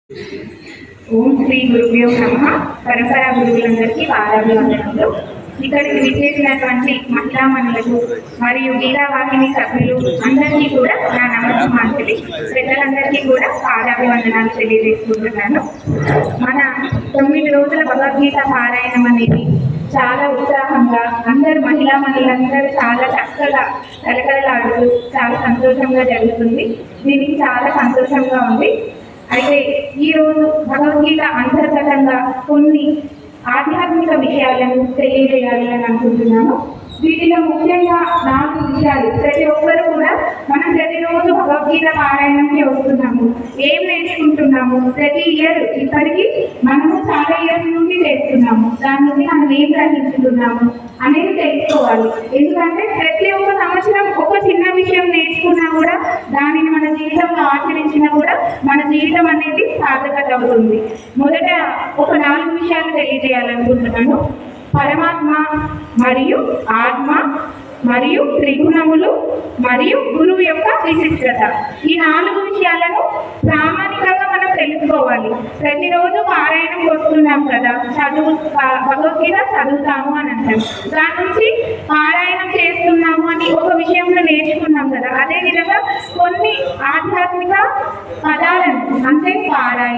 ఓం శ్రీ గురుభ్యో నమః. పరంపరా గురువులందరికీ పాదాభివందనములు. ఇక్కడికి విచ్చేసినటువంటి మహిళామణులకు మరియు గీతావాహిని సభ్యులు అందరికీ కూడా నా నమస్కారాలు. పెద్దలందరికీ కూడా పాదాభివందనాలు తెలియజేసుకుంటున్నాను. మన 9 రోజుల భగవద్గీత పారాయణం అనేది చాలా ఉత్సాహంగా అందరు మహిళామణులందరూ చాలా చక్కగా కలకలలాడుతూ చాలా సంతోషంగా జరుగుతుంది. దీనికి చాలా సంతోషంగా ఉంది. అయితే ఈరోజు భగవద్గీత అంతర్గతంగా కొన్ని ఆధ్యాత్మిక విషయాలను తెలియజేయాలి అని అనుకుంటున్నాను. వీటిలో ముఖ్యంగా 4 విషయాలు. ప్రతి ఒక్కరు కూడా మనం ప్రతిరోజు భగవద్గీత పారాయణంకి వస్తున్నాము. ఏం నేర్చుకుంటున్నాము? ప్రతి ఇయర్ ఇప్పటికీ మనము చాలా ఇయర్స్ నుండి చేస్తున్నాము. దాని నుండి మనం ఏం గ్రహించుతున్నాము అనేది తెలుసుకోవాలి. ఎందుకంటే ప్రతి ఒక్క సంవత్సరం ఒక చిన్న విషయం నేర్చుకున్నా కూడా దానిని మన జీవితంలో ఆచరించినా కూడా మన జీవితం అనేది సార్థకత అవుతుంది. మొదట ఒక 4 విషయాలు తెలియజేయాలనుకుంటున్నాను. పరమాత్మ మరియు ఆత్మ మరియు త్రిగుణములు మరియు గురువు యొక్క విశిష్టత. ఈ 4 విషయాలను ప్రామాణికంగా మనం తెలుసుకోవాలి. ప్రతిరోజు పారాయణం వస్తున్నాం కదా, భగవద్గీత చదువుతాము అని అంటాం. దాని నుంచి పారాయణం చేస్తున్నాము అని ఒక విషయంలో నేర్చుకున్నాం కదా. అదేవిధంగా కొన్ని ఆధ్యాత్మిక పదాలను అంటే పారాయణ